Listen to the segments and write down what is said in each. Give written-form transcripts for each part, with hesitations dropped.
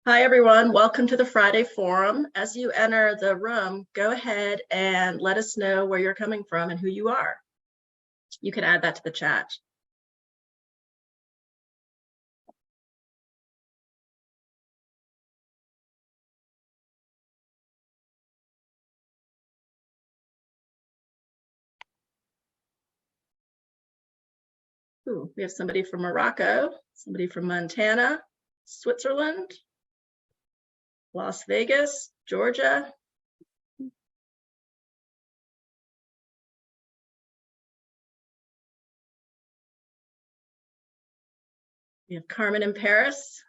Hi, everyone. Welcome to the Friday Forum. As you enter the room, go ahead and let us know where you're coming from and who you are. You can add that to the chat. Ooh, we have somebody from Morocco, somebody from Montana, Switzerland, Las Vegas, Georgia. We have Carmen in Paris.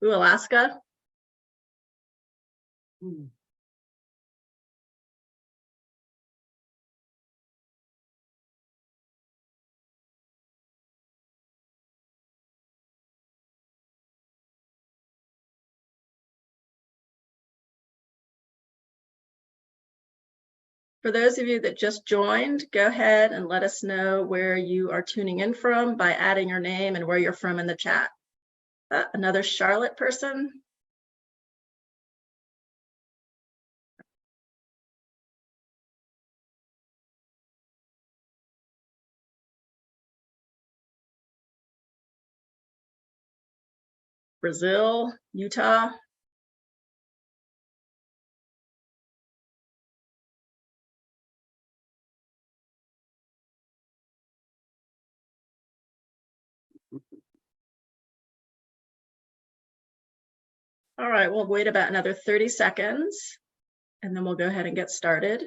Ooh, Alaska. For those of you that just joined, go ahead and let us know where you are tuning in from by adding your name and where you're from in the chat. Another Charlotte person. Brazil, Utah. All right, we'll wait about another 30 seconds and then we'll go ahead and get started.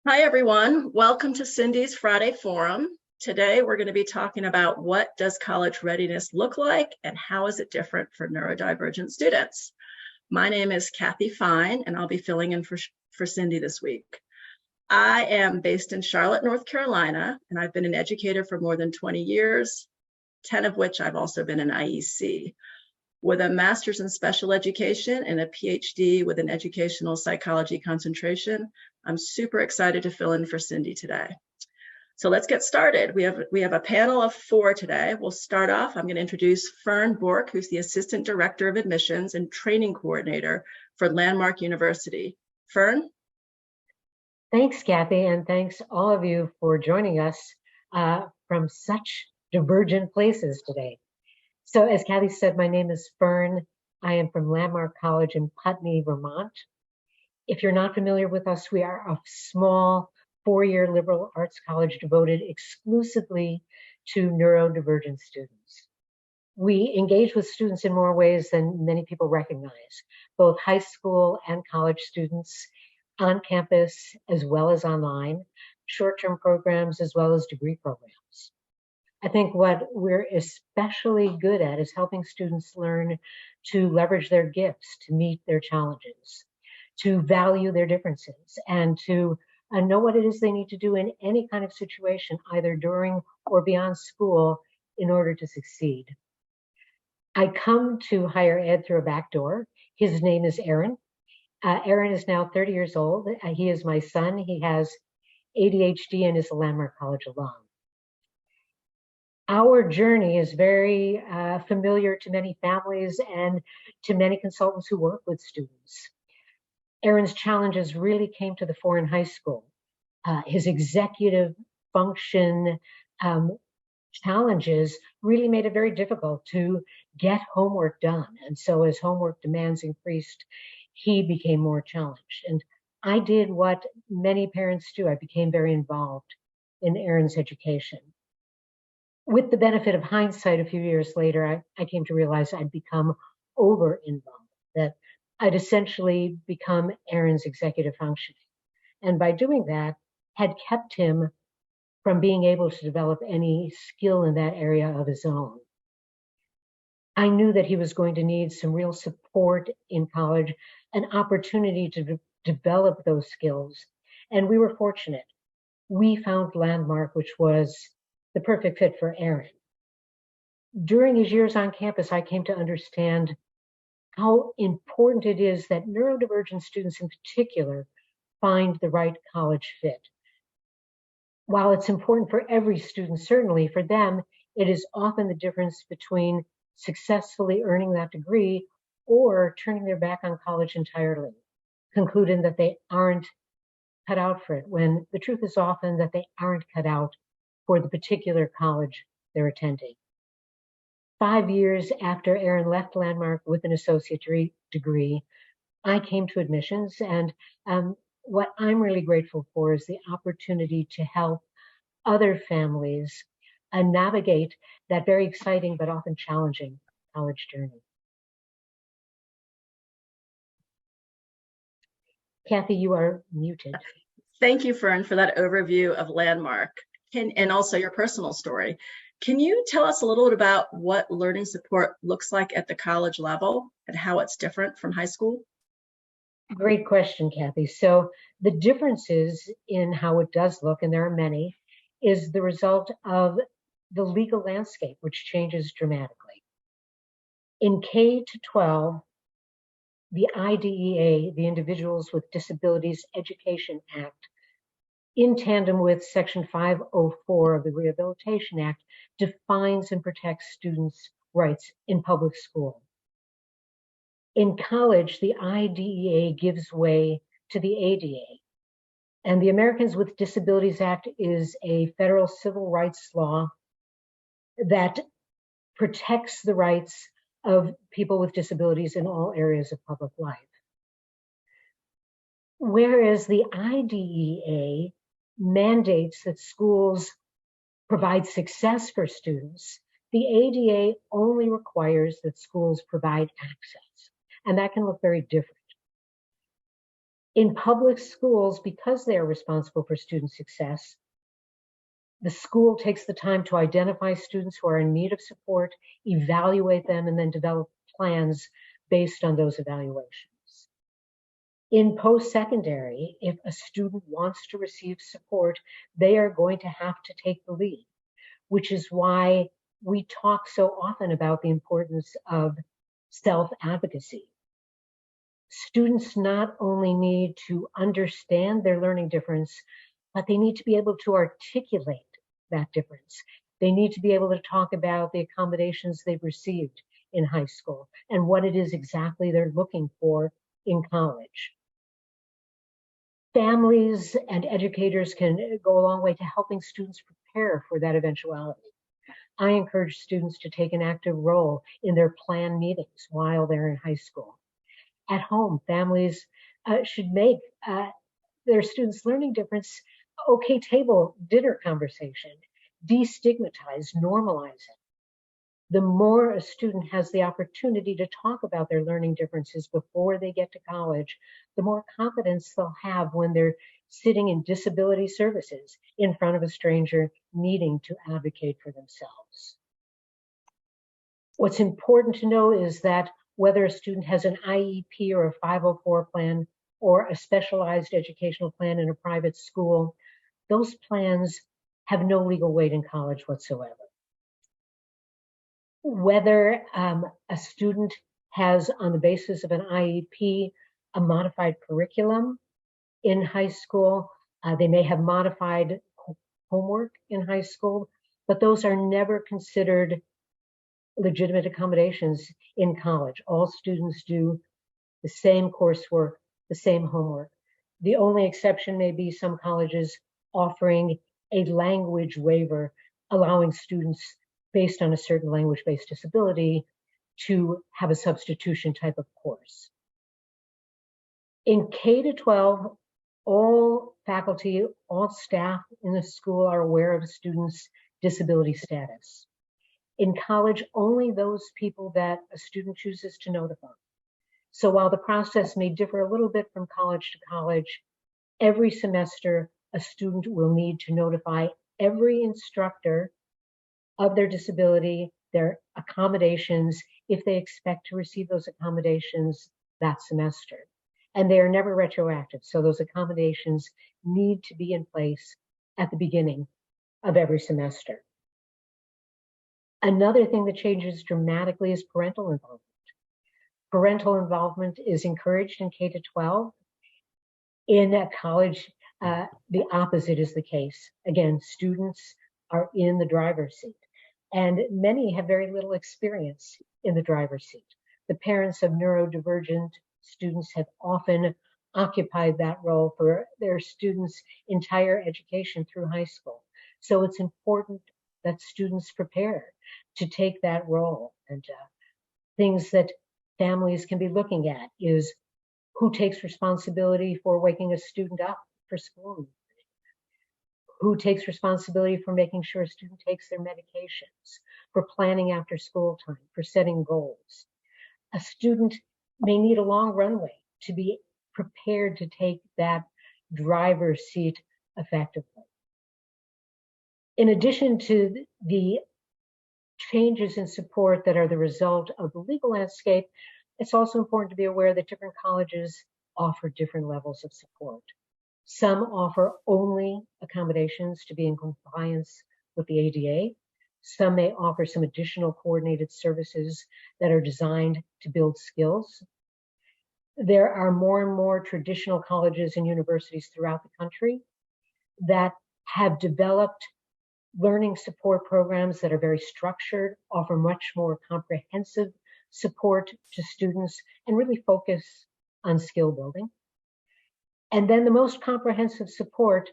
Hi, everyone. Welcome to Cindy's Friday Forum. Today, we're going to be talking about what does college readiness look like and how is it different for neurodivergent students. My name is Kathy Fine, and I'll be filling in for Cindy this week. I am based in Charlotte, North Carolina, and I've been an educator for more than 20 years, 10 of which I've also been an IEC. With a master's in special education and a PhD with an educational psychology concentration, I'm super excited to fill in for Cindy today. So let's get started. We have a panel of 4 today. We'll start off. I'm going to introduce Ferne Bork, who's the Assistant Director of Admissions and Training Coordinator for Landmark University. Ferne? Thanks, Kathy, and thanks all of you for joining us from such divergent places today. So as Kathy said, my name is Ferne. I am from Landmark College in Putney, Vermont. If you're not familiar with us, we are a small 4-year liberal arts college devoted exclusively to neurodivergent students. We engage with students in more ways than many people recognize, both high school and college students, on campus as well as online, short-term programs as well as degree programs. I think what we're especially good at is helping students learn to leverage their gifts, to meet their challenges, to value their differences, and to know what it is they need to do in any kind of situation, either during or beyond school, in order to succeed. I come to higher ed through a back door. His name is Aaron. Aaron is now 30 years old. He is my son. He has ADHD and is a Landmark College alum. Our journey is very familiar to many families and to many consultants who work with students. Aaron's challenges really came to the fore in high school. His executive function challenges really made it very difficult to get homework done. And so as homework demands increased, he became more challenged. And I did what many parents do. I became very involved in Aaron's education. With the benefit of hindsight, a few years later, I came to realize I'd become over-involved, that I'd essentially become Aaron's executive functioning. And by doing that, had kept him from being able to develop any skill in that area of his own. I knew that he was going to need some real support in college, an opportunity to develop those skills. And we were fortunate. we found Landmark, which was the perfect fit for Aaron. During his years on campus, I came to understand how important it is that neurodivergent students in particular find the right college fit. While it's important for every student, certainly for them, it is often the difference between successfully earning that degree or turning their back on college entirely, concluding that they aren't cut out for it, when the truth is often that they aren't cut out for the particular college they're attending. 5 years after Aaron left Landmark with an associate degree, I came to admissions, and what I'm really grateful for is the opportunity to help other families navigate that very exciting but often challenging college journey. Kathy, you are muted. Thank you, Ferne, for that overview of Landmark and also your personal story. Can you tell us a little bit about what learning support looks like at the college level and how it's different from high school? Great question, Kathy. So the differences in how it does look, and there are many, is the result of the legal landscape, which changes dramatically. In K to 12, the IDEA, the Individuals with Disabilities Education Act, in tandem with Section 504 of the Rehabilitation Act, defines and protects students' rights in public school. In college, the IDEA gives way to the ADA. And the Americans with Disabilities Act is a federal civil rights law that protects the rights of people with disabilities in all areas of public life. Whereas the IDEA mandates that schools provide success for students, the ADA only requires that schools provide access. And that can look very different. In public schools, because they are responsible for student success, the school takes the time to identify students who are in need of support, evaluate them, and then develop plans based on those evaluations. In post-secondary, if a student wants to receive support, they are going to have to take the lead, which is why we talk so often about the importance of self-advocacy. Students not only need to understand their learning difference, but they need to be able to articulate that difference. They need to be able to talk about the accommodations they've received in high school and what it is exactly they're looking for in college. Families and educators can go a long way to helping students prepare for that eventuality. I encourage students to take an active role in their planned meetings while they're in high school. At home, families should make their students' learning difference okay table dinner conversation, destigmatize, normalize it. The more a student has the opportunity to talk about their learning differences before they get to college, the more confidence they'll have when they're sitting in disability services in front of a stranger needing to advocate for themselves. What's important to know is that whether a student has an IEP or a 504 plan or a specialized educational plan in a private school, those plans have no legal weight in college whatsoever. Whether a student has, on the basis of an IEP, a modified curriculum in high school, they may have modified homework in high school, but those are never considered legitimate accommodations in college. All students do the same coursework, the same homework. The only exception may be some colleges offering a language waiver, allowing students based on a certain language-based disability to have a substitution type of course. In K to 12, all faculty, all staff in the school are aware of a student's disability status. In college, only those people that a student chooses to notify. So while the process may differ a little bit from college to college, every semester a student will need to notify every instructor of their disability, their accommodations, if they expect to receive those accommodations that semester. And they are never retroactive, so those accommodations need to be in place at the beginning of every semester. Another thing that changes dramatically is parental involvement. Parental involvement is encouraged in K-12. In a college, the opposite is the case. Again, students are in the driver's seat, and many have very little experience in the driver's seat. The parents of neurodivergent students have often occupied that role for their students' entire education through high school. So it's important that students prepare to take that role. And things that families can be looking at is who takes responsibility for waking a student up for school? Who takes responsibility for making sure a student takes their medications, for planning after school time, for setting goals? A student may need a long runway to be prepared to take that driver's seat effectively. In addition to the changes in support that are the result of the legal landscape, it's also important to be aware that different colleges offer different levels of support. Some offer only accommodations to be in compliance with the ADA. Some may offer some additional coordinated services that are designed to build skills. There are more and more traditional colleges and universities throughout the country that have developed learning support programs that are very structured, offer much more comprehensive support to students, and really focus on skill building. And then the most comprehensive support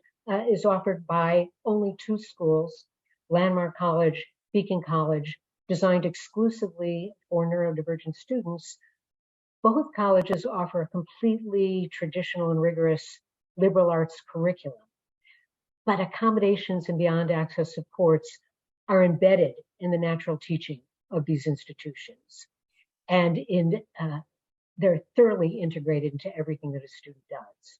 is offered by only two schools, Landmark College, Beacon College, designed exclusively for neurodivergent students. Both colleges offer a completely traditional and rigorous liberal arts curriculum, but accommodations and beyond access supports are embedded in the natural teaching of these institutions. And they're thoroughly integrated into everything that a student does.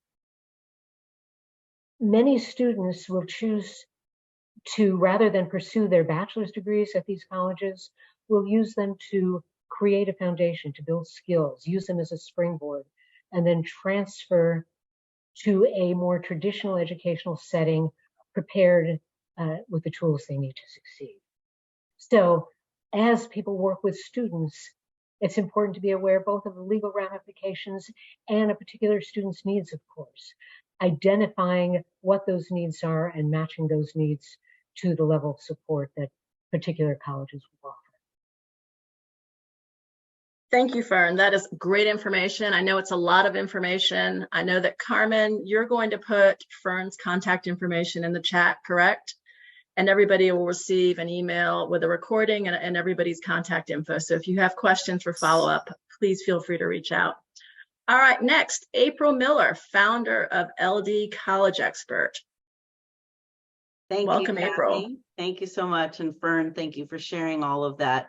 Many students will choose to, rather than pursue their bachelor's degrees at these colleges, will use them to create a foundation, to build skills, use them as a springboard, and then transfer to a more traditional educational setting, prepared with the tools they need to succeed. So as people work with students, it's important to be aware both of the legal ramifications and a particular student's needs, of course, identifying what those needs are and matching those needs to the level of support that particular colleges will offer. Thank you, Ferne. That is great information. I know it's a lot of information. I know that Carmen, you're going to put Ferne's contact information in the chat, correct? And everybody will receive an email with a recording and everybody's contact info. So if you have questions for follow-up, please feel free to reach out. All right, next, April Miller, founder of LD College Expert. Welcome, April. Thank you so much. And Ferne, thank you for sharing all of that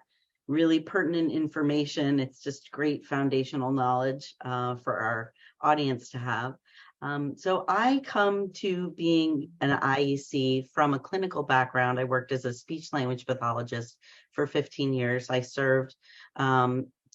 really pertinent information. It's just great foundational knowledge for our audience to have. So I come to being an IEC from a clinical background. I worked as a speech language pathologist for 15 years. I served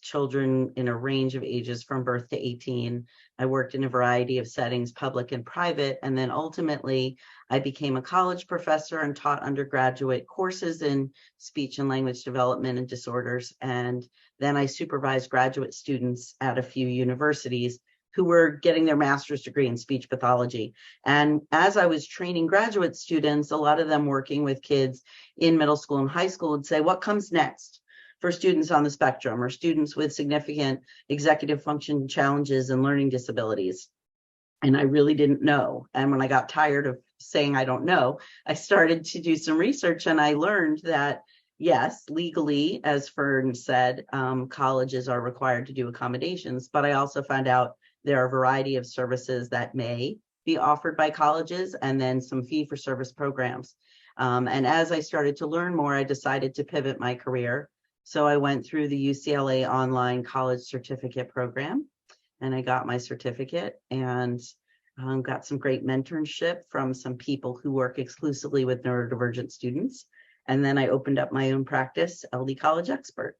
children in a range of ages from birth to 18. I worked in a variety of settings, public and private, and then ultimately I became a college professor and taught undergraduate courses in speech and language development and disorders. And then I supervised graduate students at a few universities who were getting their master's degree in speech pathology. And as I was training graduate students, a lot of them working with kids in middle school and high school would say, what comes next for students on the spectrum or students with significant executive function challenges and learning disabilities? And I really didn't know. And when I got tired of saying I don't know, I started to do some research, and I learned that yes, legally, as Ferne said, colleges are required to do accommodations, but I also found out there are a variety of services that may be offered by colleges, and then some fee-for-service programs. And as I started to learn more, I decided to pivot my career. So I went through the UCLA Online College Certificate Program, and I got my certificate and got some great mentorship from some people who work exclusively with neurodivergent students. And then I opened up my own practice, LD College Expert.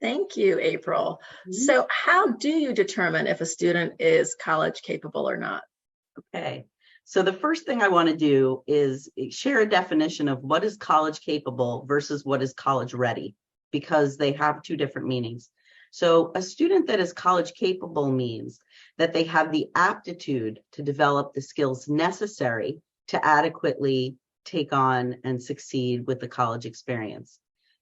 Thank you, April. So how do you determine if a student is college capable or not? Okay, So the first thing I want to do is share a definition of what is college capable versus what is college ready, because they have two different meanings. So a student that is college capable means that they have the aptitude to develop the skills necessary to adequately take on and succeed with the college experience.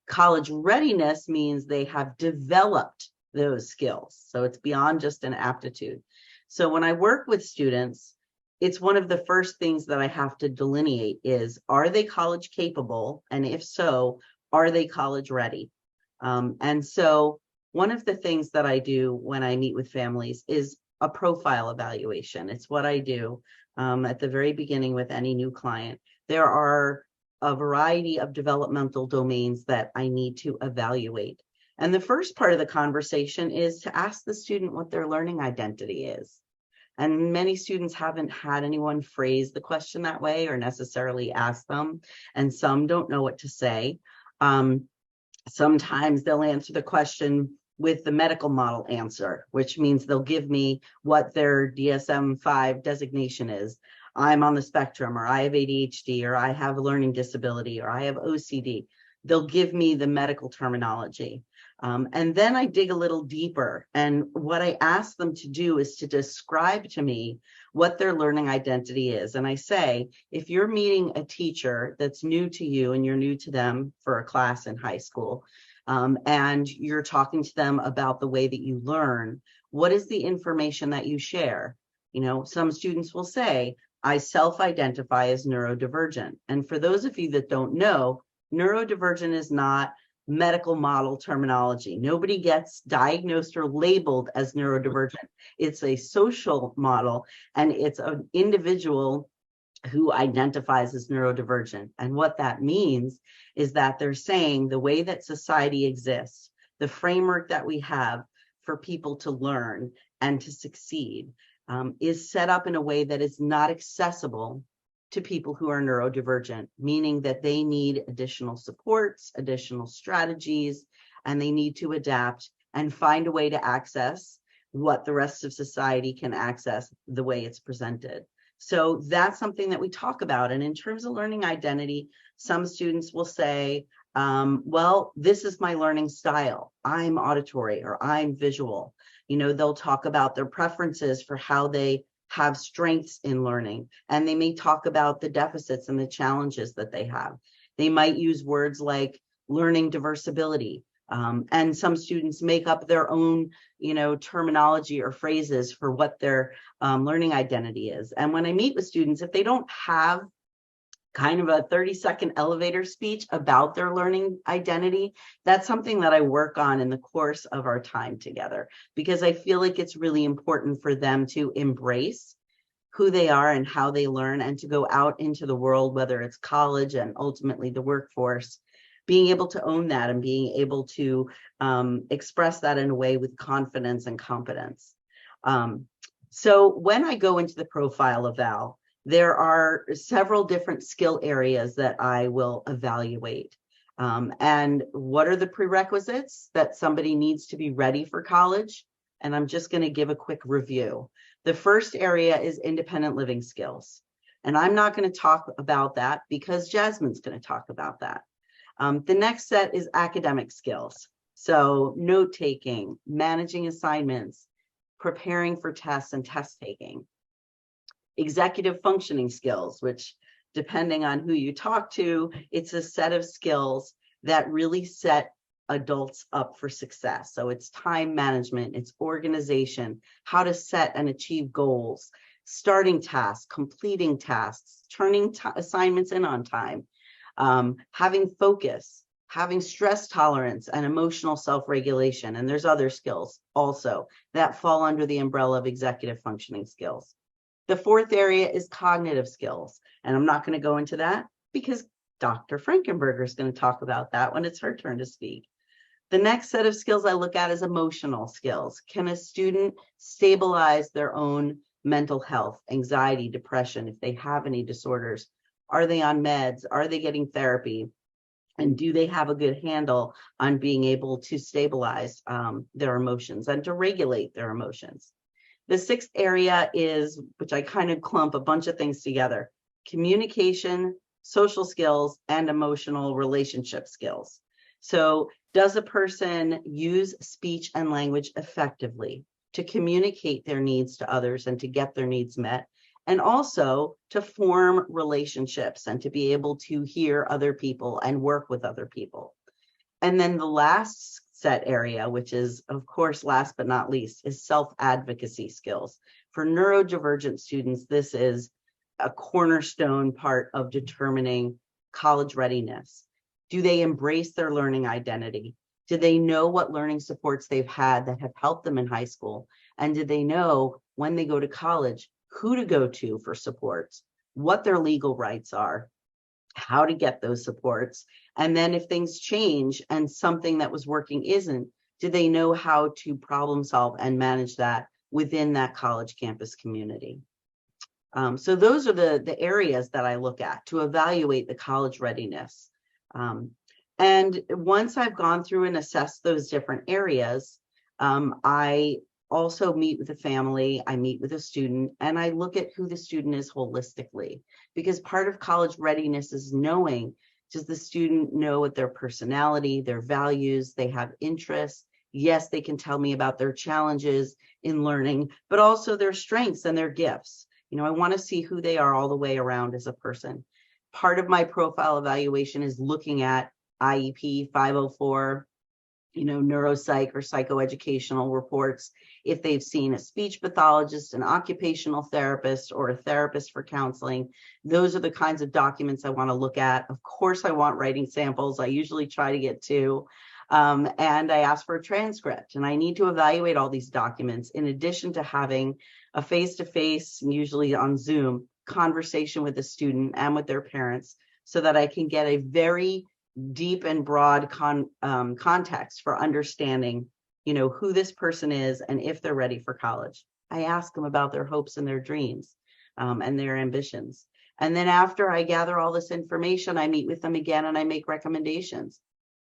College readiness means they have developed those skills. So it's beyond just an aptitude. So when I work with students, it's one of the first things that I have to delineate is, are they college capable? And if so, are they college ready? And so one of the things that I do when I meet with families is a profile evaluation. It's what I do at the very beginning with any new client. There are a variety of developmental domains that I need to evaluate. And the first part of the conversation is to ask the student what their learning identity is. And many students haven't had anyone phrase the question that way or necessarily ask them. And some don't know what to say. Sometimes they'll answer the question with the medical model answer, which means they'll give me what their DSM-5 designation is. I'm on the spectrum, or I have ADHD, or I have a learning disability, or I have OCD. They'll give me the medical terminology. And then I dig a little deeper. And what I ask them to do is to describe to me what their learning identity is. And I say, if you're meeting a teacher that's new to you and you're new to them for a class in high school, and you're talking to them about the way that you learn, what is the information that you share? You know, some students will say, I self-identify as neurodivergent. And for those of you that don't know, neurodivergent is not medical model terminology. Nobody gets diagnosed or labeled as neurodivergent. It's a social model, and it's an individual who identifies as neurodivergent. And what that means is that they're saying the way that society exists, the framework that we have for people to learn and to succeed, is set up in a way that is not accessible to people who are neurodivergent, meaning that they need additional supports, additional strategies, and they need to adapt and find a way to access what the rest of society can access the way it's presented. So that's something that we talk about. And in terms of learning identity, some students will say, well, this is my learning style. I'm auditory or I'm visual. You know, they'll talk about their preferences for how they have strengths in learning, and they may talk about the deficits and the challenges that they have. They might use words like learning diversibility, and some students make up their own, you know, terminology or phrases for what their learning identity is. And when I meet with students, if they don't have kind of a 30-second elevator speech about their learning identity, that's something that I work on in the course of our time together, because I feel like it's really important for them to embrace who they are and how they learn, and to go out into the world, whether it's college and ultimately the workforce, being able to own that and being able to express that in a way with confidence and competence. So when I go into the profile eval, there are several different skill areas that I will evaluate. And what are the prerequisites that somebody needs to be ready for college? And I'm just going to give a quick review. The first area is independent living skills. And I'm not going to talk about that because Jasmine's going to talk about that. The next set is academic skills. So note taking, managing assignments, preparing for tests and test taking. Executive functioning skills, which depending on who you talk to, it's a set of skills that really set adults up for success. So it's time management, it's organization, how to set and achieve goals, starting tasks, completing tasks, turning assignments in on time, having focus, having stress tolerance and emotional self-regulation. And there's other skills also that fall under the umbrella of executive functioning skills. The fourth area is cognitive skills, and I'm not going to go into that because Dr. Frankenberger is going to talk about that when it's her turn to speak. The next set of skills I look at is emotional skills. Can a student stabilize their own mental health, anxiety, depression, if they have any disorders? Are they on meds? Are they getting therapy? And do they have a good handle on being able to stabilize their emotions and to regulate their emotions? The sixth area is, which I kind of clump a bunch of things together: communication, social skills, and emotional relationship skills. So does a person use speech and language effectively to communicate their needs to others and to get their needs met, and also to form relationships and to be able to hear other people and work with other people? And then the last set area, which is, of course, last but not least, is self-advocacy skills. For neurodivergent students, this is a cornerstone part of determining college readiness. Do they embrace their learning identity? Do they know what learning supports they've had that have helped them in high school? And do they know when they go to college who to go to for supports, what their legal rights are, how to get those supports? And then if things change and something that was working isn't, do they know how to problem solve and manage that within that college campus community? So those are the areas that I look at to evaluate the college readiness. And once I've gone through and assessed those different areas, I also meet with a family, I meet with a student, and I look at who the student is holistically, because part of college readiness is knowing, does the student know what their personality, their values, they have interests? Yes, they can tell me about their challenges in learning, but also their strengths and their gifts. You know, I want to see who they are all the way around as a person. Part of my profile evaluation is looking at IEP 504, neuropsych or psychoeducational reports, if they've seen a speech pathologist, an occupational therapist, or a therapist for counseling. Those are the kinds of documents I want to look at. Of course, I want writing samples. I usually try to get two. And I ask for a transcript, and I need to evaluate all these documents in addition to having a face-to-face, usually on Zoom, conversation with the student and with their parents, so that I can get a very deep and broad context for understanding, who this person is and if they're ready for college. I ask them about their hopes and their dreams and their ambitions. And then after I gather all this information, I meet with them again and I make recommendations.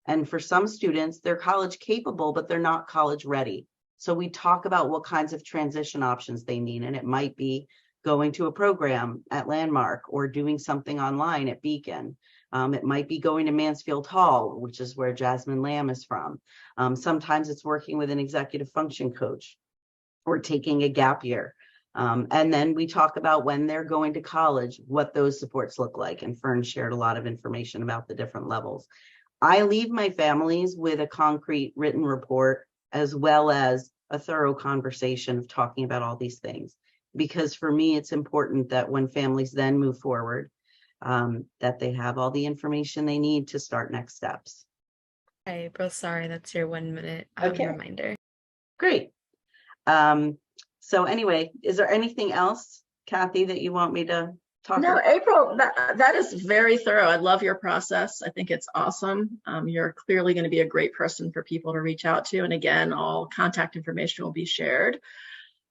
And for some students, they're college capable, but they're not college ready. So we talk about what kinds of transition options they need. And it might be going to a program at Landmark or doing something online at Beacon. It might be going to Mansfield Hall, which is where Jasmine Lamb is from. Sometimes it's working with an executive function coach or taking a gap year. And then we talk about when they're going to college, what those supports look like. And Ferne shared a lot of information about the different levels. I leave my families with a concrete written report, as well as a thorough conversation of talking about all these things. Because for me, it's important that when families then move forward, that they have all the information they need to start next steps. Hi, April. Sorry, that's your 1 minute reminder. Great. So anyway, is there anything else, Kathy, that you want me to talk about? No, April, that is very thorough. I love your process. I think it's awesome. You're clearly going to be a great person for people to reach out to. And again, all contact information will be shared.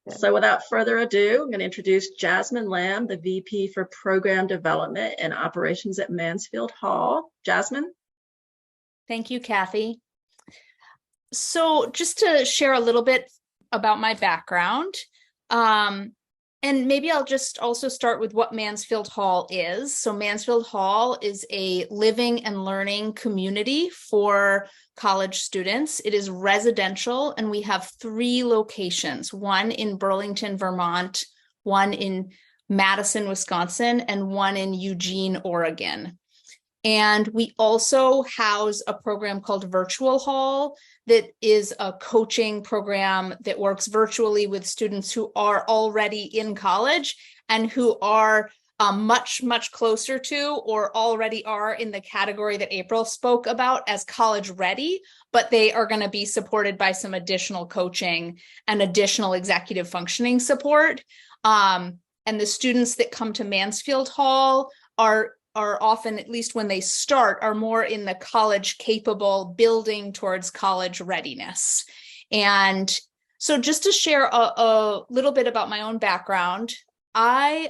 So without further ado, I'm going to introduce Jasmine Lamb, the VP for Program Development and Operations at Mansfield Hall. Jasmine? Thank you, Kathy. So just to share a little bit about my background, and maybe I'll just also start with what Mansfield Hall is. So Mansfield Hall is a living and learning community for college students. It is residential, and we have 3 locations, one in Burlington, Vermont, one in Madison, Wisconsin, and one in Eugene, Oregon. And we also house a program called Virtual Hall that is a coaching program that works virtually with students who are already in college and who are much, much closer to or already are in the category that April spoke about as college ready, but they are going to be supported by some additional coaching and additional executive functioning support. And the students that come to Mansfield Hall are often, at least when they start, are more in the college capable, building towards college readiness. And so just to share a little bit about my own background, I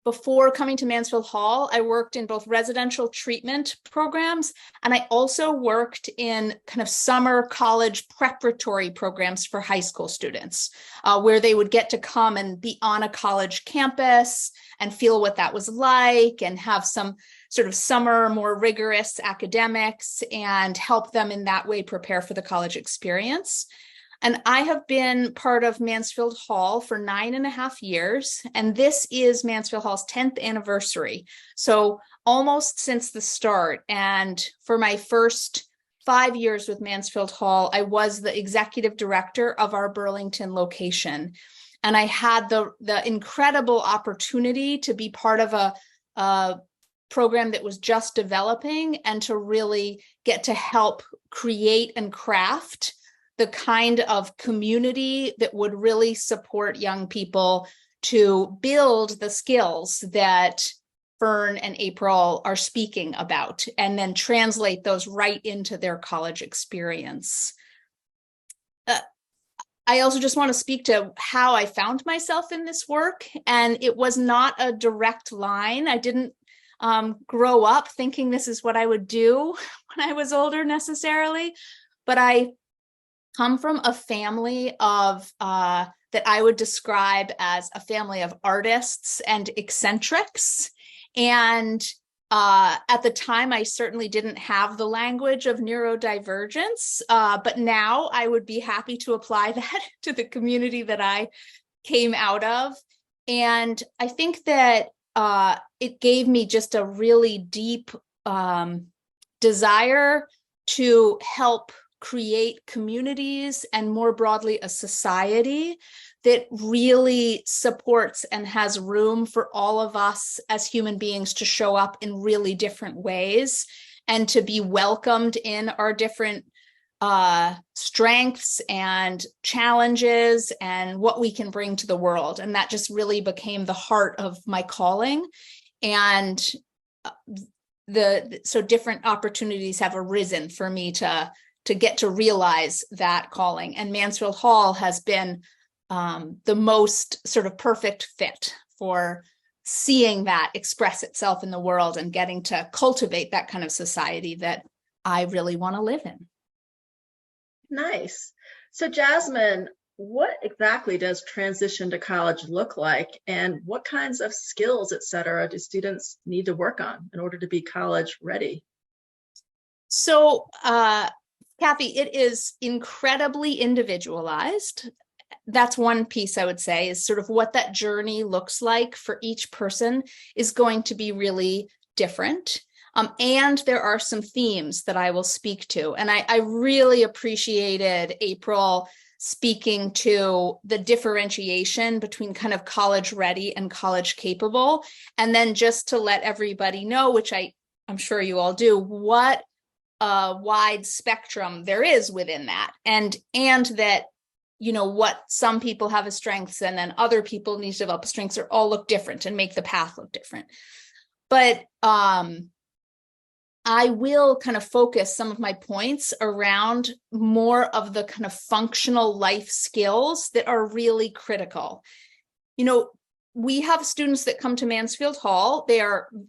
before coming to Mansfield Hall, I worked in both residential treatment programs, and I also worked in kind of summer college preparatory programs for high school students, where they would get to come and be on a college campus and feel what that was like and have some sort of summer, more rigorous academics and help them in that way prepare for the college experience. And I have been part of Mansfield Hall for 9.5 years, and this is Mansfield Hall's 10th anniversary. So almost since the start. And for my first 5 years with Mansfield Hall, I was the executive director of our Burlington location. And I had the incredible opportunity to be part of a program that was just developing and to really get to help create and craft the kind of community that would really support young people to build the skills that Ferne and April are speaking about, and then translate those right into their college experience. I also just want to speak to how I found myself in this work, and it was not a direct line. I didn't grow up thinking this is what I would do when I was older necessarily, but I come from a family of that I would describe as a family of artists and eccentrics. And at the time, I certainly didn't have the language of neurodivergence, but now I would be happy to apply that to the community that I came out of. And I think that it gave me just a really deep desire to help create communities and more broadly a society that really supports and has room for all of us as human beings to show up in really different ways and to be welcomed in our different strengths and challenges and what we can bring to the world. And that just really became the heart of my calling. And so different opportunities have arisen for me to get to realize that calling. And Mansfield Hall has been the most sort of perfect fit for seeing that express itself in the world and getting to cultivate that kind of society that I really want to live in. Nice. So Jasmine, what exactly does transition to college look like, and what kinds of skills, et cetera, do students need to work on in order to be college ready? So, Kathy, it is incredibly individualized. That's one piece I would say, is sort of what that journey looks like for each person is going to be really different. And there are some themes that I will speak to. And I really appreciated April speaking to the differentiation between kind of college ready and college capable. And then just to let everybody know, which I'm sure you all do, what a wide spectrum there is within that. And that, you know, what some people have as strengths and then other people need to develop strengths or all look different and make the path look different. But I will kind of focus some of my points around more of the kind of functional life skills that are really critical. You know, we have students that come to Mansfield Hall.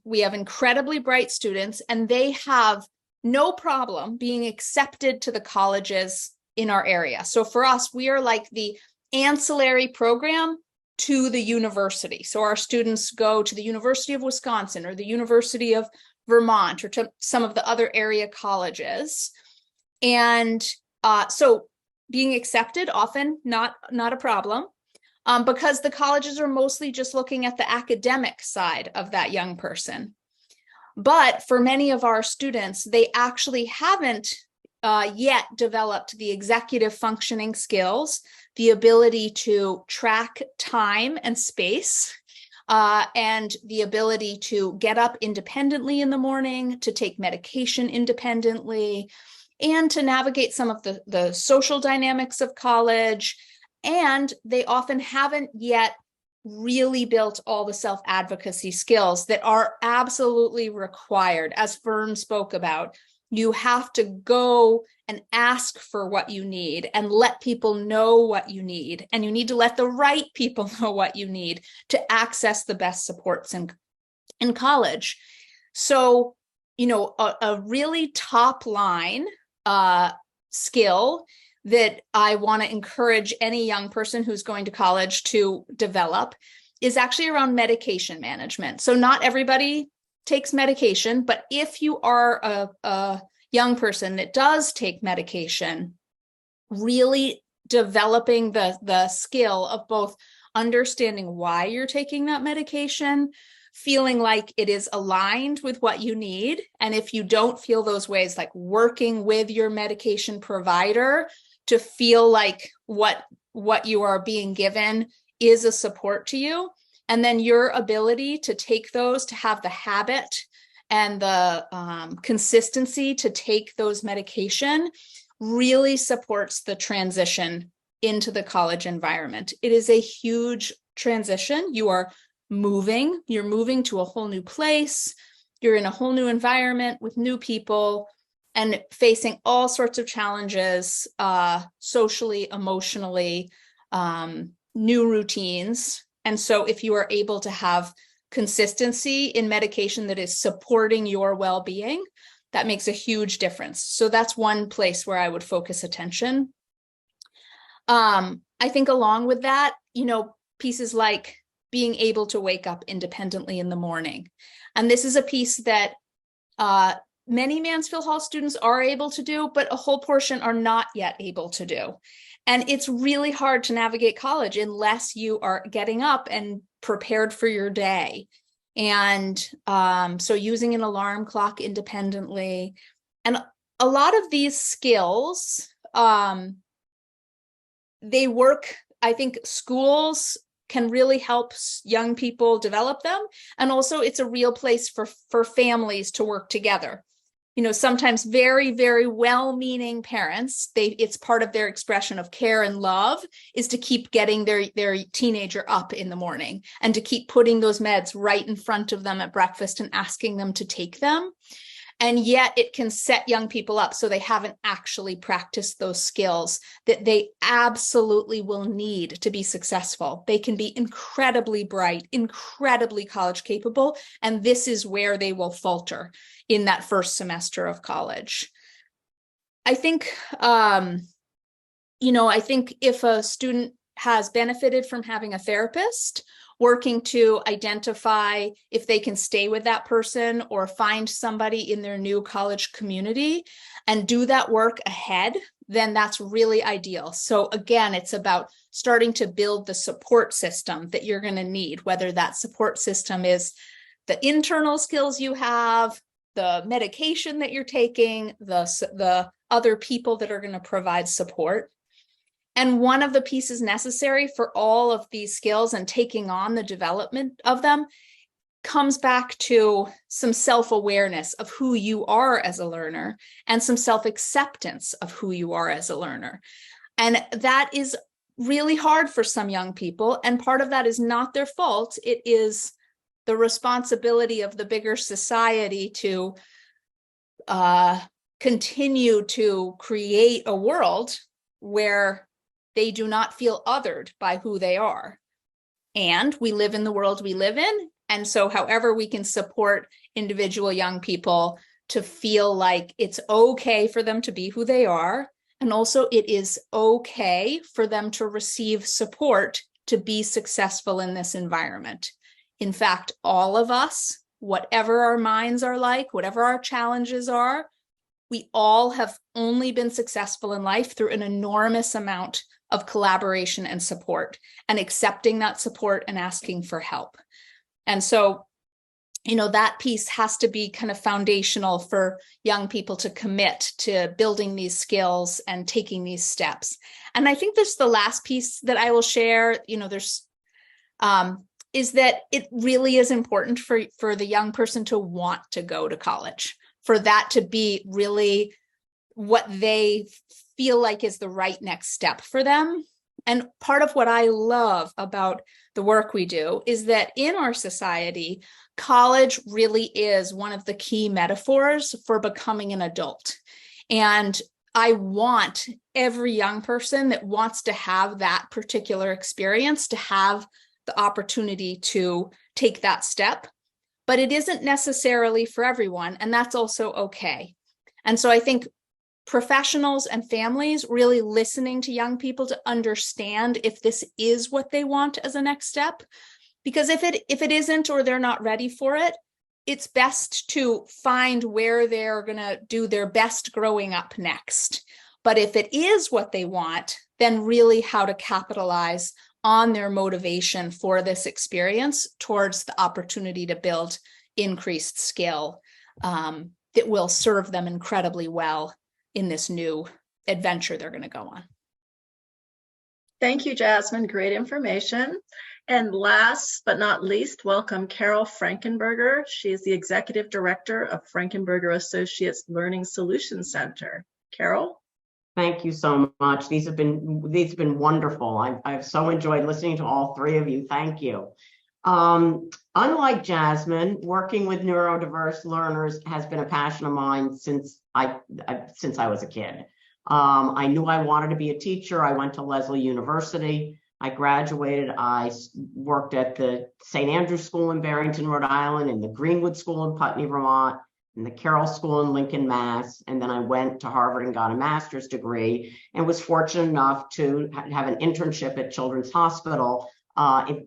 We have incredibly bright students, and they have no problem being accepted to the colleges in our area. So for us, we are like the ancillary program to the university. So our students go to the University of Wisconsin or the University of Vermont or to some of the other area colleges. And so being accepted, often not a problem, because the colleges are mostly just looking at the academic side of that young person. But for many of our students, they actually haven't yet developed the executive functioning skills, the ability to track time and space, and the ability to get up independently in the morning, to take medication independently, and to navigate some of the social dynamics of college. And they often haven't yet really built all the self-advocacy skills that are absolutely required, as Ferne spoke about, You have to go and ask for what you need and let people know what you need. And you need to let the right people know what you need to access the best supports in college. So, a really top line skill that I want to encourage any young person who's going to college to develop is actually around medication management. So not everybody takes medication, but if you are a young person that does take medication, really developing the skill of both understanding why you're taking that medication, feeling like it is aligned with what you need. And if you don't feel those ways, like working with your medication provider to feel like what you are being given is a support to you. And then your ability to take those, to have the habit and the consistency to take those medication really supports the transition into the college environment. It is a huge transition. You're moving to a whole new place. You're in a whole new environment with new people and facing all sorts of challenges, socially, emotionally, new routines. And so if you are able to have consistency in medication that is supporting your well-being, that makes a huge difference. So that's one place where I would focus attention. I think along with that, pieces like being able to wake up independently in the morning. And this is a piece that many Mansfield Hall students are able to do, but a whole portion are not yet able to do. And it's really hard to navigate college unless you are getting up and prepared for your day. And so using an alarm clock independently. And a lot of these skills, they work. I think schools can really help young people develop them. And also it's a real place for families to work together. Sometimes very, very well-meaning parents, it's part of their expression of care and love is to keep getting their teenager up in the morning and to keep putting those meds right in front of them at breakfast and asking them to take them. And yet it can set young people up so they haven't actually practiced those skills that they absolutely will need to be successful. They can be incredibly bright, incredibly college capable, and this is where they will falter in that first semester of college. I think, I think if a student has benefited from having a therapist, working to identify if they can stay with that person or find somebody in their new college community and do that work ahead, then that's really ideal. So again, it's about starting to build the support system that you're going to need, whether that support system is the internal skills you have, the medication that you're taking, the other people that are going to provide support. And one of the pieces necessary for all of these skills and taking on the development of them comes back to some self-awareness of who you are as a learner and some self-acceptance of who you are as a learner. And that is really hard for some young people. And part of that is not their fault. It is the responsibility of the bigger society to continue to create a world where they do not feel othered by who they are. And we live in the world we live in. And so however we can support individual young people to feel like it's okay for them to be who they are. And also it is okay for them to receive support to be successful in this environment. In fact, all of us, whatever our minds are like, whatever our challenges are, we all have only been successful in life through an enormous amount of collaboration and support and accepting that support and asking for help. And so, that piece has to be kind of foundational for young people to commit to building these skills and taking these steps. And I think there's the last piece that I will share, is that it really is important for the young person to want to go to college, for that to be really what they feel like is the right next step for them. And part of what I love about the work we do, is that in our society, college really is one of the key metaphors for becoming an adult. And I want every young person that wants to have that particular experience to have the opportunity to take that step, but it isn't necessarily for everyone, and that's also okay. And so I think professionals and families really listening to young people to understand if this is what they want as a next step, because if it isn't, or they're not ready for it, it's best to find where they're going to do their best growing up next. But if it is what they want, then really how to capitalize on their motivation for this experience towards the opportunity to build increased skill that will serve them incredibly well in this new adventure they're going to go on. Thank you, Jasmine. Great information. And last but not least, welcome Caryl Frankenberger. She is the Executive Director of Frankenberger Associates Learning Solutions Center. Caryl? Thank you so much. These have been wonderful. I've so enjoyed listening to all three of you. Thank you. Unlike Jasmine, working with neurodiverse learners has been a passion of mine since I was a kid. I knew I wanted to be a teacher. I went to Lesley University. I graduated. I worked at the St. Andrews School in Barrington, Rhode Island, and the Greenwood School in Putney, Vermont, and the Carroll School in Lincoln, Mass. And then I went to Harvard and got a master's degree, and was fortunate enough to have an internship at Children's Hospital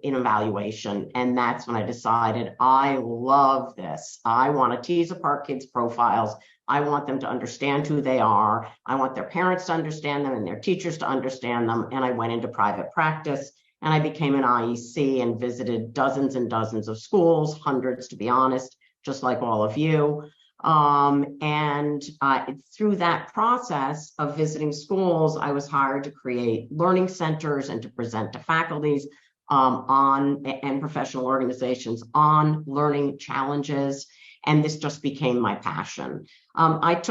in evaluation. And that's when I decided I love this. I want to tease apart kids' profiles. I want them to understand who they are. I want their parents to understand them and their teachers to understand them. And I went into private practice, and I became an IEC and visited dozens and dozens of schools, hundreds to be honest, just like all of you. Through that process of visiting schools, I was hired to create learning centers and to present to faculties and professional organizations on learning challenges. And this just became my passion. I've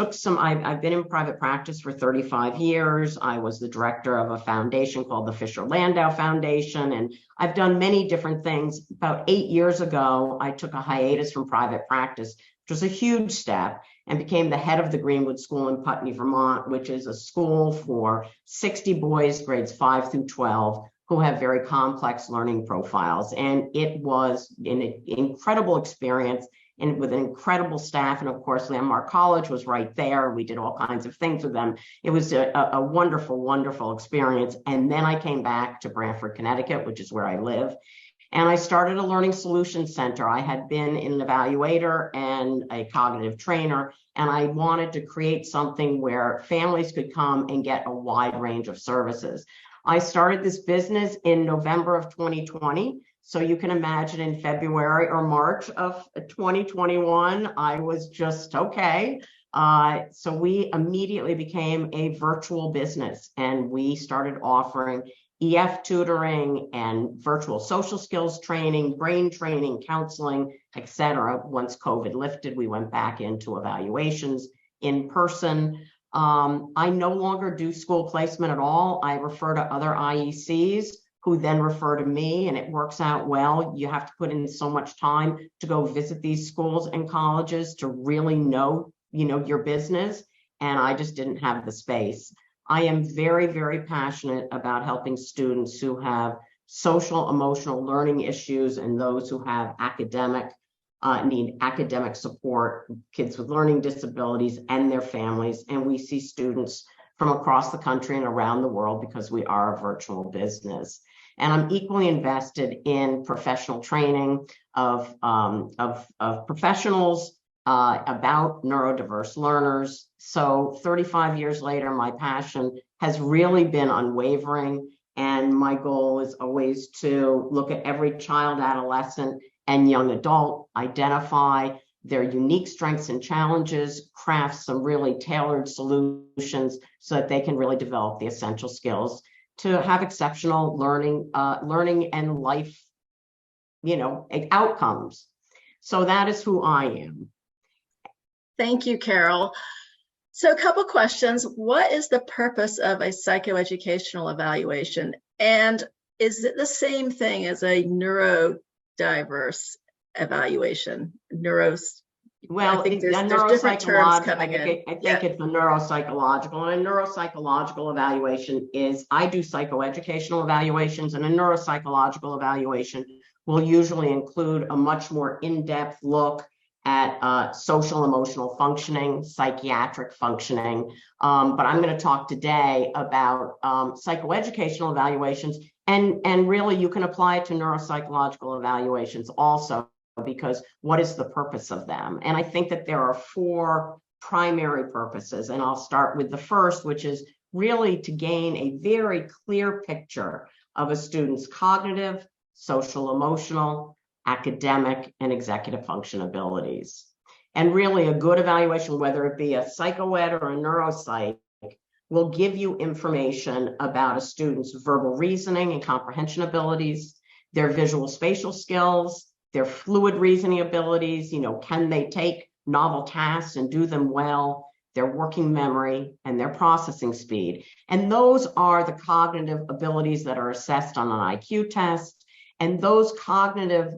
been in private practice for 35 years. I was the director of a foundation called the Fisher Landau Foundation, and I've done many different things. About 8 years ago, I took a hiatus from private practice, which was a huge step, and became the head of the Greenwood School in Putney, Vermont, which is a school for 60 boys, grades 5 through 12, who have very complex learning profiles. And it was an incredible experience, and with an incredible staff. And of course, Landmark College was right there. We did all kinds of things with them. It was a wonderful, wonderful experience. And then I came back to Branford, Connecticut, which is where I live. And I started a learning solutions center. I had been an evaluator and a cognitive trainer, and I wanted to create something where families could come and get a wide range of services. I started this business in November of 2020. So you can imagine in February or March of 2021, I was just okay. So we immediately became a virtual business, and we started offering EF tutoring and virtual social skills training, brain training, counseling, etc. Once COVID lifted, we went back into evaluations in person. I no longer do school placement at all. I refer to other IECs who then refer to me, and it works out well. You have to put in so much time to go visit these schools and colleges to really know, your business. And I just didn't have the space. I am very, very passionate about helping students who have social, emotional learning issues and those who have need academic support, kids with learning disabilities and their families. And we see students from across the country and around the world because we are a virtual business. And I'm equally invested in professional training of professionals about neurodiverse learners. So 35 years later, my passion has really been unwavering. And my goal is always to look at every child, adolescent, and young adult, identify their unique strengths and challenges, craft some really tailored solutions so that they can really develop the essential skills to have exceptional learning and life, outcomes. So that is who I am. Thank you, Caryl. So a couple questions. What is the purpose of a psychoeducational evaluation? And is it the same thing as a neurodiverse evaluation? Well, I think it's a there's different terms neuropsychological, coming in. I think it's a neuropsychological, and a neuropsychological evaluation is, I do psychoeducational evaluations, and a neuropsychological evaluation will usually include a much more in-depth look at social emotional functioning, psychiatric functioning. But I'm going to talk today about psychoeducational evaluations, and really you can apply it to neuropsychological evaluations also, because what is the purpose of them? And I think that there are 4 primary purposes, and I'll start with the first, which is really to gain a very clear picture of a student's cognitive, social, emotional, academic, and executive function abilities. And really a good evaluation, whether it be a psychoed or a neuropsych, will give you information about a student's verbal reasoning and comprehension abilities, their visual spatial skills, their fluid reasoning abilities, can they take novel tasks and do them well, their working memory, and their processing speed. And those are the cognitive abilities that are assessed on an IQ test. And those cognitive,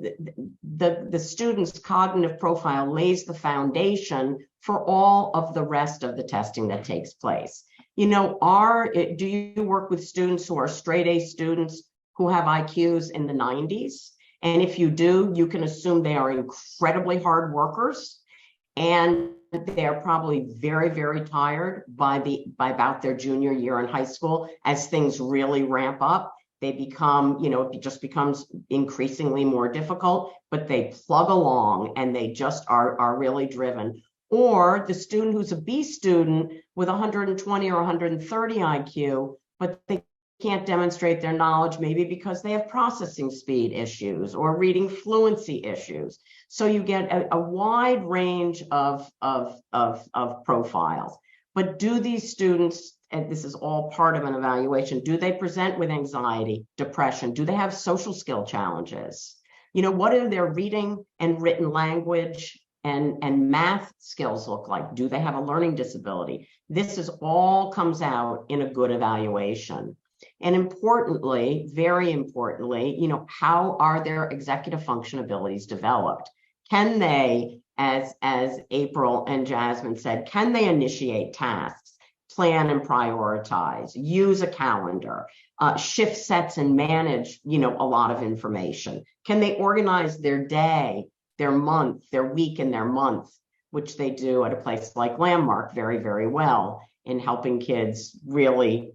the student's cognitive profile lays the foundation for all of the rest of the testing that takes place. Do you work with students who are straight A students who have IQs in the 90s? And if you do, you can assume they are incredibly hard workers, and they're probably very, very tired by about their junior year in high school. As things really ramp up, they become, it just becomes increasingly more difficult, but they plug along and they just are really driven. Or the student who's a B student with 120 or 130 IQ, but they can't demonstrate their knowledge, maybe because they have processing speed issues or reading fluency issues. So you get a wide range of profiles. But do these students, and this is all part of an evaluation, do they present with anxiety, depression? Do they have social skill challenges? What are their reading and written language and math skills look like? Do they have a learning disability? This is all comes out in a good evaluation. And importantly, very importantly, how are their executive function abilities developed? Can they, as April and Jasmine said, can they initiate tasks, plan and prioritize, use a calendar, shift sets and manage, a lot of information? Can they organize their day, their month, their week, and their month, which they do at a place like Landmark very, very well in helping kids really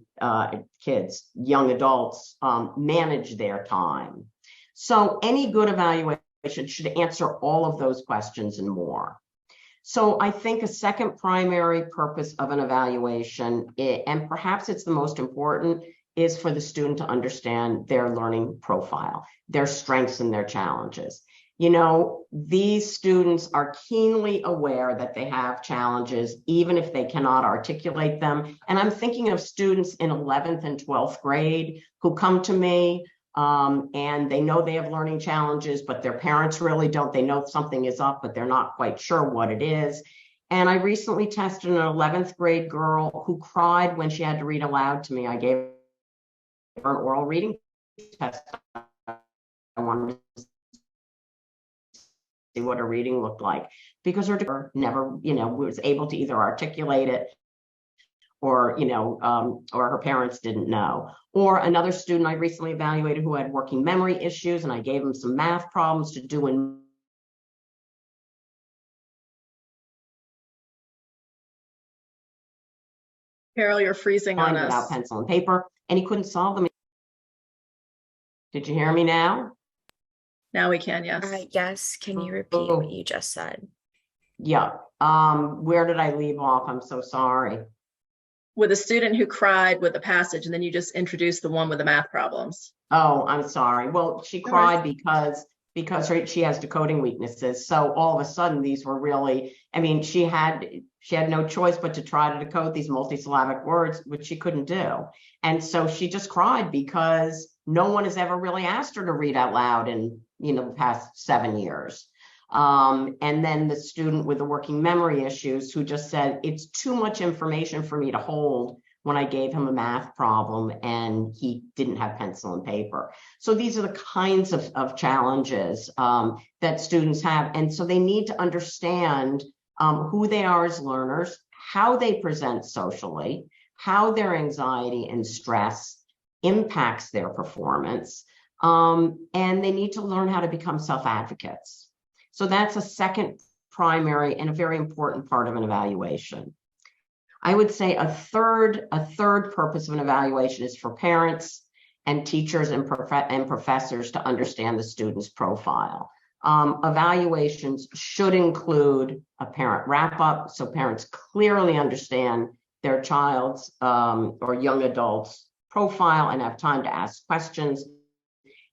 young adults manage their time. So any good evaluation should answer all of those questions and more. So I think a second primary purpose of an evaluation, and perhaps it's the most important, is for the student to understand their learning profile, their strengths and their challenges. These students are keenly aware that they have challenges, even if they cannot articulate them. And I'm thinking of students in 11th and 12th grade who come to me and they know they have learning challenges, but their parents really don't. They know something is up, but they're not quite sure what it is. And I recently tested an 11th grade girl who cried when she had to read aloud to me. I gave her an oral reading test. I wanted to see what her reading looked like, because her never, was able to either articulate it or her parents didn't know. Or another student I recently evaluated who had working memory issues, and I gave him some math problems to do in Caryl, you're freezing on us. Without pencil and paper, and he couldn't solve them. Did you hear me now? Now we can, yes. Yes. Can you repeat what you just said? Yeah. Where did I leave off? I'm so sorry. With a student who cried with the passage, and then you just introduced the one with the math problems. Oh, I'm sorry. Well, she cried because she has decoding weaknesses. So all of a sudden, these were really, she had no choice but to try to decode these multisyllabic words, which she couldn't do. And so she just cried because no one has ever really asked her to read out loud in, the past 7 years. And then the student with the working memory issues who just said, it's too much information for me to hold when I gave him a math problem and he didn't have pencil and paper. So these are the kinds of challenges that students have. And so they need to understand who they are as learners, how they present socially, how their anxiety and stress impacts their performance, and they need to learn how to become self-advocates. So that's a second primary and a very important part of an evaluation. I would say a third purpose of an evaluation is for parents and teachers and professors to understand the student's profile. Evaluations should include a parent wrap-up so parents clearly understand their child's or young adult's profile and have time to ask questions.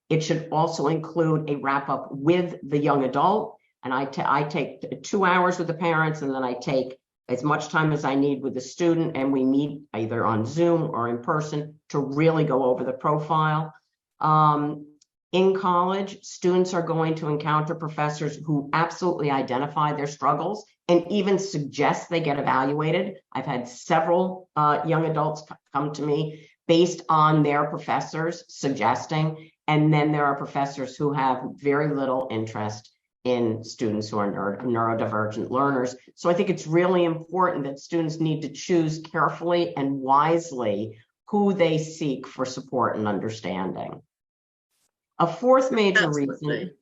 It should also include a wrap-up with the young adult, and I take 2 hours with the parents, and then I take as much time as I need with the student, and we meet either on Zoom or in person to really go over the profile. In college, students are going to encounter professors who absolutely identify their struggles and even suggest they get evaluated. I've had several young adults come to me based on their professors suggesting, and then there are professors who have very little interest in students who are neurodivergent learners. So I think it's really important that students need to choose carefully and wisely who they seek for support and understanding. A fourth major reason,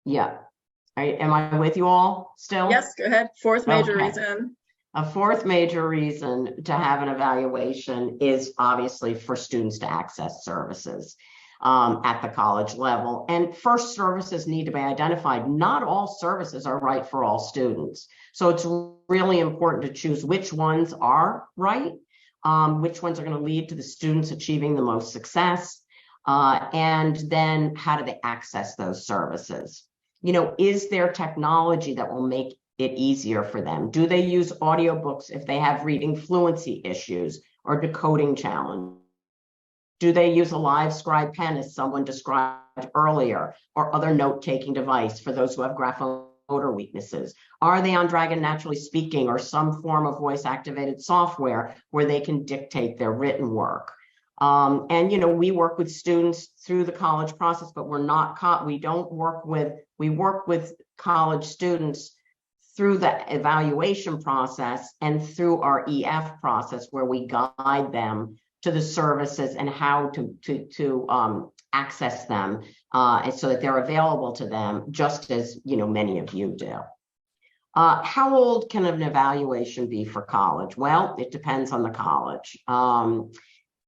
am I with you all still? Yes, go ahead. Fourth major Okay. reason. A fourth major reason to have an evaluation is obviously for students to access services at the college level. And first, services need to be identified. Not all services are right for all students. So it's really important to choose which ones are right, which ones are going to lead to the students achieving the most success, and then how do they access those services? You know, is there technology that will make it easier for them? Do they use audiobooks if they have reading fluency issues or decoding challenge? Do they use a live scribe pen, as someone described earlier, or other note-taking device for those who have graphomotor weaknesses? Are they on Dragon Naturally Speaking or some form of voice-activated software where they can dictate their written work? And, you know, we work with students through the college process, but we work with college students through the evaluation process and through our EF process, where we guide them to the services and how to access them, and so that they're available to them, just as, you know, many of you do. How old can an evaluation be for college? Well, it depends on the college.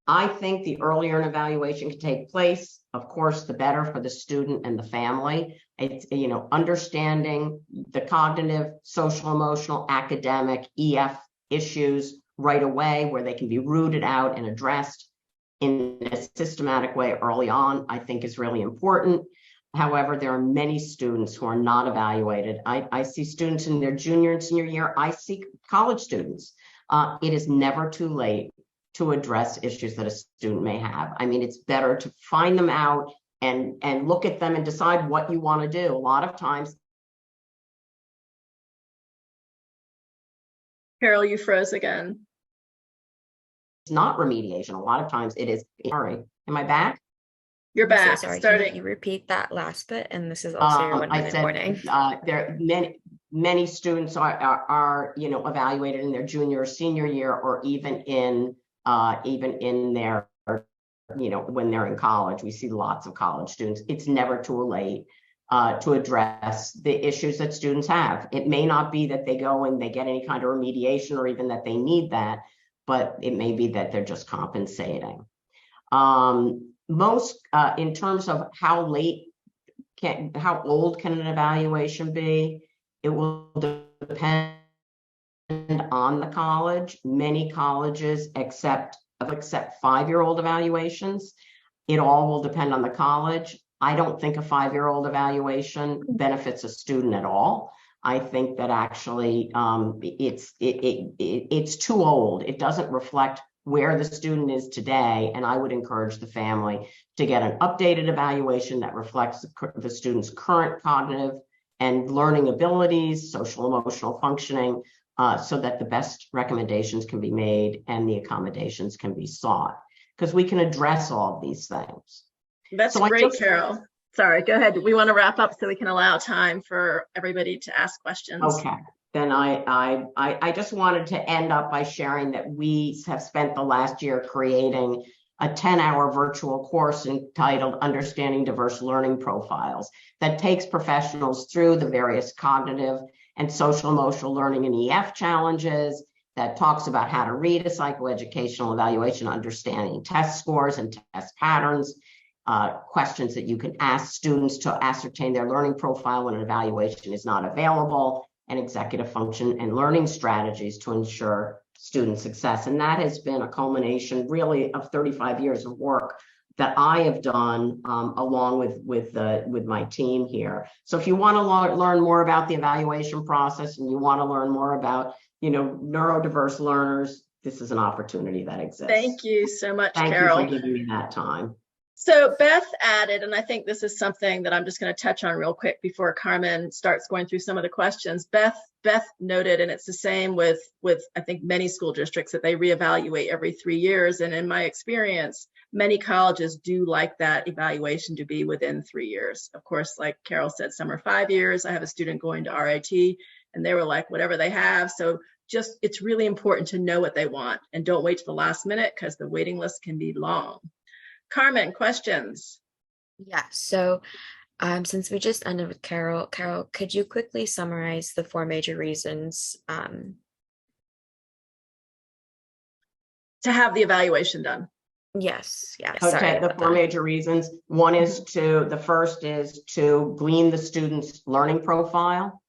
I think the earlier an evaluation can take place, of course, the better for the student and the family. It's, you know, understanding the cognitive, social, emotional, academic, EF issues right away, where they can be rooted out and addressed in a systematic way early on, I think is really important. However, there are many students who are not evaluated. I see students in their junior and senior year. I see college students. It is never too late to address issues that a student may have. I mean, it's better to find them out and look at them and decide what you want to do. A lot of times. Caryl, you froze again. It's not remediation. A lot of times it is. Sorry, am I back? You're back. So sorry. Starting. Can you repeat that last bit? And this is also your 1 minute warning. There many students are you know, evaluated in their junior or senior year, or even in their, you know, when they're in college. We see lots of college students. It's never too late to address the issues that students have. It may not be that they go and they get any kind of remediation or even that they need that, but it may be that they're just compensating. Most, in terms of how old can an evaluation be, it will depend on the college. Many colleges accept 5-year-old evaluations. It all will depend on the college. I don't think a 5-year-old evaluation benefits a student at all. I think that actually it's too old. It doesn't reflect where the student is today, and I would encourage the family to get an updated evaluation that reflects the student's current cognitive and learning abilities, social emotional functioning, so that the best recommendations can be made and the accommodations can be sought, because we can address all of these things. That's So great, Caryl. Sorry, go ahead. We want to wrap up so we can allow time for everybody to ask questions. Okay. Then I just wanted to end up by sharing that we have spent the last year creating a 10-hour virtual course entitled Understanding Diverse Learning Profiles that takes professionals through the various cognitive and social emotional learning and EF challenges, that talks about how to read a psychoeducational evaluation, understanding test scores and test patterns, questions that you can ask students to ascertain their learning profile when an evaluation is not available, and executive function and learning strategies to ensure student success. And that has been a culmination really of 35 years of work that I have done along with my team here. So if you want to learn more about the evaluation process and you want to learn more about, neurodiverse learners, this is an opportunity that exists. Thank you so much, Thank Caryl. you for giving me that time. So Beth added, and I think this is something that I'm just going to touch on real quick before Carmen starts going through some of the questions. Beth noted, and it's the same with I think many school districts, that they reevaluate every 3 years. And in my experience, many colleges do like that evaluation to be within 3 years. Of course, like Caryl said, some are 5 years. I have a student going to RIT and they were like, whatever they have. So just, it's really important to know what they want and don't wait to the last minute, because the waiting list can be long. Carmen, questions? Yeah, so since we just ended with Caryl, could you quickly summarize the 4 major reasons To have the evaluation done? Yes, yeah. Okay, the 4 major reasons. One is the first is to glean the student's learning profile,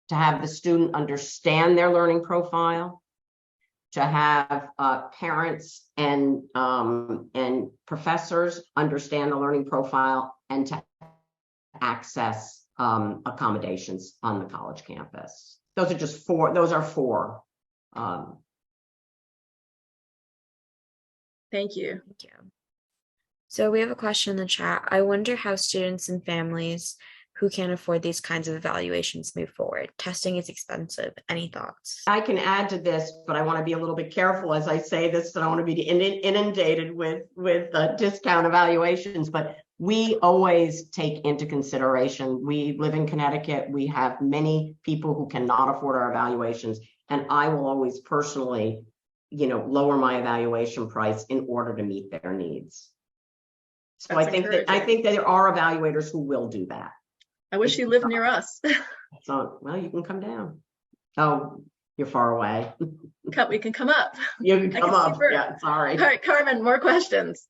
to have the student understand their learning profile, to have parents and professors understand the learning profile, and to access accommodations on the college campus. Those are just 4. Those are 4. Thank you. Thank you. So we have a question in the chat. I wonder how students and families who can't afford these kinds of evaluations move forward. Testing is expensive. Any thoughts? I can add to this, but I want to be a little bit careful as I say this, that I want to be inundated with discount evaluations, but we always take into consideration, we live in Connecticut, we have many people who cannot afford our evaluations, and I will always personally, lower my evaluation price in order to meet their needs. So I think that there are evaluators who will do that. I wish you lived near us. So, well, you can come down. Oh, you're far away. We can come up. You can come up. Yeah, sorry. All right, Carmen, more questions.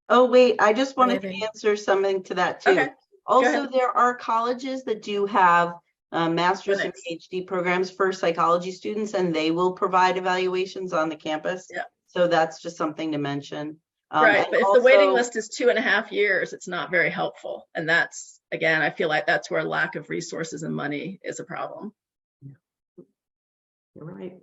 Oh, wait, I just wanted to answer something to that too. Okay. Also, there are colleges that do have master's and PhD programs for psychology students, and they will provide evaluations on the campus. Yeah. So that's just something to mention. Right, but if the waiting list is 2.5 years, it's not very helpful. And that's, again, I feel like that's where lack of resources and money is a problem. You're right.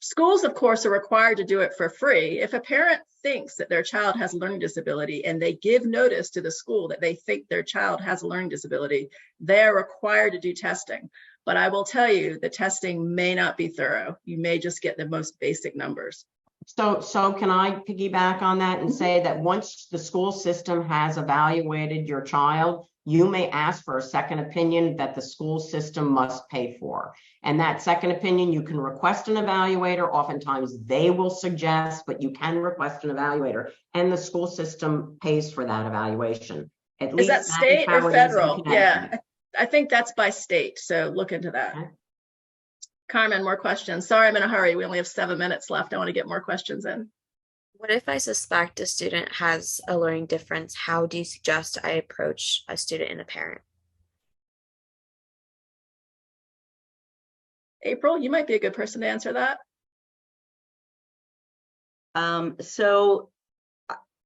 Schools, of course, are required to do it for free. If a parent thinks that their child has a learning disability and they give notice to the school that they think their child has a learning disability, they're required to do testing. But I will tell you, the testing may not be thorough. You may just get the most basic numbers. So can I piggyback on that and say that once the school system has evaluated your child, you may ask for a second opinion that the school system must pay for. And that second opinion, you can request an evaluator. Oftentimes they will suggest, but you can request an evaluator, and the school system pays for that evaluation. At least is that state or federal? Yeah, I think that's by state. So look into that. Okay. Carmen, more questions. Sorry, I'm in a hurry. We only have 7 minutes left. I want to get more questions in. What if I suspect a student has a learning difference? How do you suggest I approach a student and a parent? April, you might be a good person to answer that. So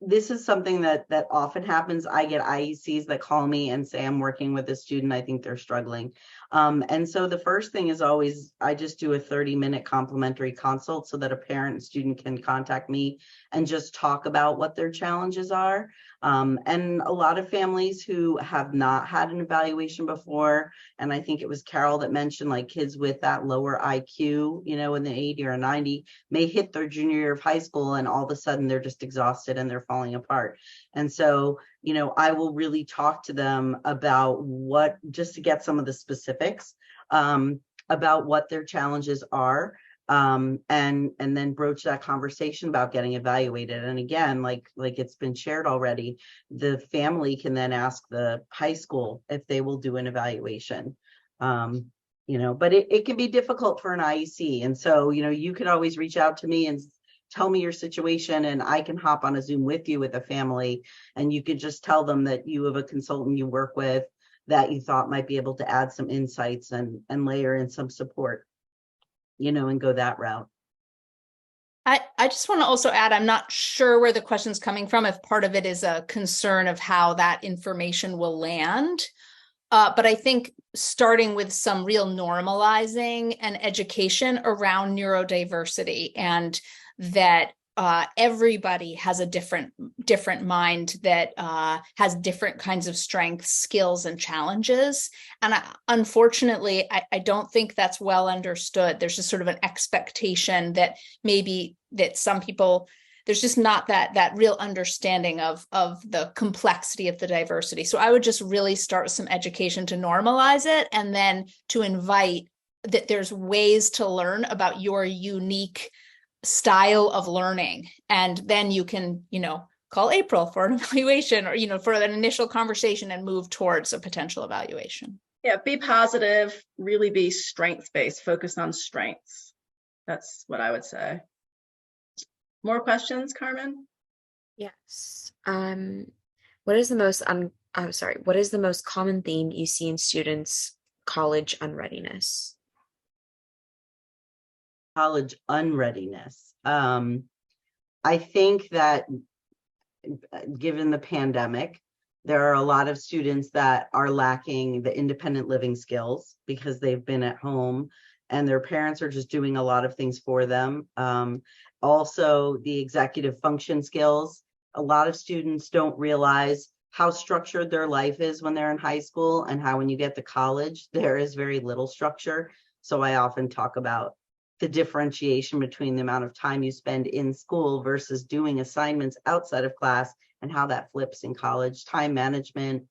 this is something that often happens. I get IECs that call me and say, I'm working with a student, I think they're struggling. And so the first thing is always, I just do a 30-minute complimentary consult so that a parent and student can contact me and just talk about what their challenges are. And a lot of families who have not had an evaluation before, and I think it was Caryl that mentioned like kids with that lower IQ, you know, in the 80 or 90 may hit their junior year of high school and all of a sudden they're just exhausted and they're falling apart. And so, you know, I will really talk to them about what, just to get some of the specifics about what their challenges are. And then broach that conversation about getting evaluated. And again, like it's been shared already, the family can then ask the high school if they will do an evaluation. You know, but it can be difficult for an IEC. And so, you know, you could always reach out to me and tell me your situation, and I can hop on a Zoom with you with a family, and you could just tell them that you have a consultant you work with that you thought might be able to add some insights and layer in some support, you know, and go that route. I just want to also add, I'm not sure where the question's coming from, if part of it is a concern of how that information will land. But I think starting with some real normalizing and education around neurodiversity, and that everybody has a different mind that has different kinds of strengths, skills, and challenges. And unfortunately, I don't think that's well understood. There's just sort of an expectation that maybe that some people, there's just not that real understanding of the complexity of the diversity. So I would just really start with some education to normalize it, and then to invite that there's ways to learn about your unique style of learning. And then you can, you know, call April for an evaluation, or, you know, for an initial conversation, and move towards a potential evaluation. Yeah, be positive, really be strengths-based, focus on strengths. That's what I would say. More questions, Carmen? Yes. What is the most what is the most common theme you see in students' college unreadiness? College unreadiness. I think that given the pandemic, there are a lot of students that are lacking the independent living skills because they've been at home and their parents are just doing a lot of things for them. Also, the executive function skills. A lot of students don't realize how structured their life is when they're in high school, and how when you get to college, there is very little structure. So I often talk about the differentiation between the amount of time you spend in school versus doing assignments outside of class, and how that flips in college, time management,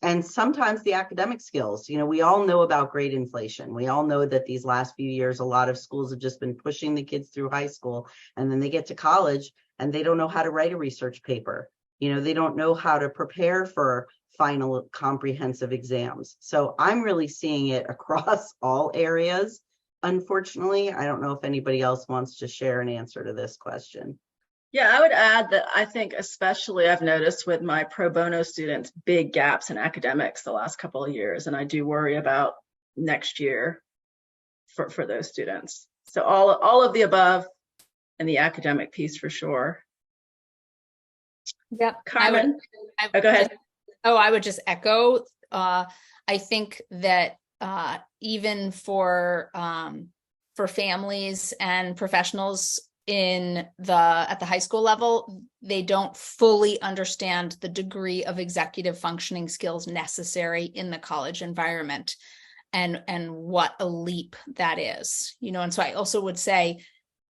and sometimes the academic skills. You know, we all know about grade inflation. We all know that these last few years, a lot of schools have just been pushing the kids through high school, and then they get to college and they don't know how to write a research paper. You know, they don't know how to prepare for final comprehensive exams. So I'm really seeing it across all areas. Unfortunately, I don't know if anybody else wants to share an answer to this question. Yeah, I would add that I think especially I've noticed with my pro bono students, big gaps in academics the last couple of years. And I do worry about next year for those students. So all of the above, and the academic piece for sure. Yep. Carmen, go ahead. I would just echo. I think that even for families and professionals at the high school level, they don't fully understand the degree of executive functioning skills necessary in the college environment, and what a leap that is, you know. And so I also would say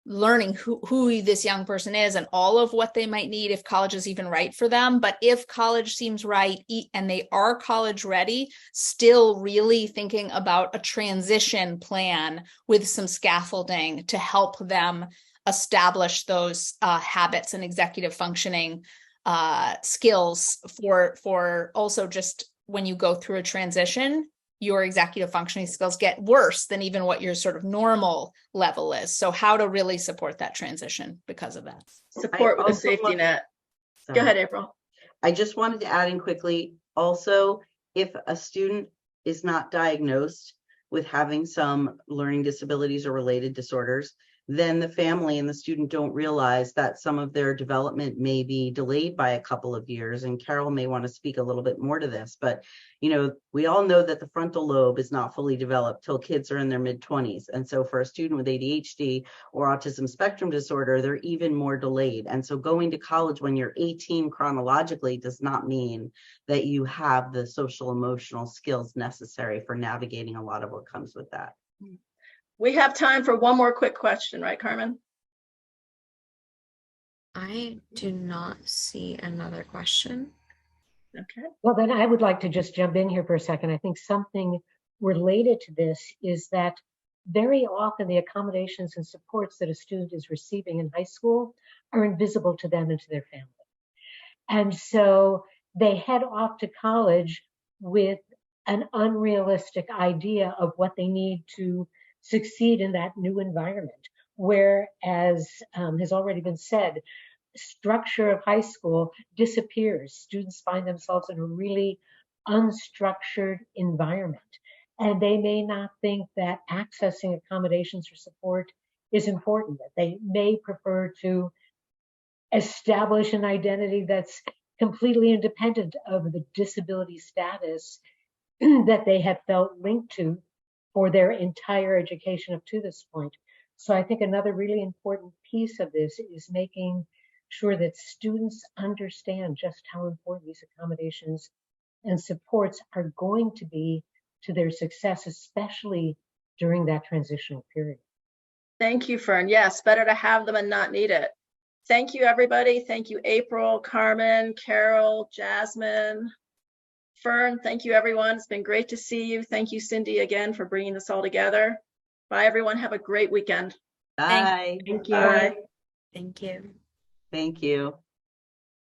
learning who this young person is and all of what they might need if college is even right for them. But if college seems right and they are college ready, still really thinking about a transition plan with some scaffolding to help them establish those habits and executive functioning skills for also just when you go through a transition, your executive functioning skills get worse than even what your sort of normal level is. So how to really support that transition because of that. Support with a safety net. Go ahead, April. I just wanted to add in quickly, also, if a student is not diagnosed with having some learning disabilities or related disorders, then the family and the student don't realize that some of their development may be delayed by a couple of years. And Caryl may want to speak a little bit more to this, but we all know that the frontal lobe is not fully developed till kids are in their mid-20s. And so for a student with ADHD or autism spectrum disorder, they're even more delayed. And so going to college when you're 18 chronologically does not mean that you have the social emotional skills necessary for navigating a lot of what comes with that. We have time for one more quick question, right, Carmen? I do not see another question. Okay. Well, then I would like to just jump in here for a second. I think something related to this is that very often the accommodations and supports that a student is receiving in high school are invisible to them and to their family. And so they head off to college with an unrealistic idea of what they need to succeed in that new environment, where, as has already been said, structure of high school disappears. Students find themselves in a really unstructured environment, and they may not think that accessing accommodations or support is important, that they may prefer to establish an identity that's completely independent of the disability status that they have felt linked to for their entire education up to this point. So I think another really important piece of this is making sure that students understand just how important these accommodations and supports are going to be to their success, especially during that transitional period. Thank you, Fern. Yes, better to have them and not need it. Thank you, everybody. Thank you, April, Carmen, Caryl, Jasmine, Fern. Thank you, everyone. It's been great to see you. Thank you, Cindy, again for bringing this all together. Bye, everyone. Have a great weekend. Bye. Thank you. Thank you. Thank you.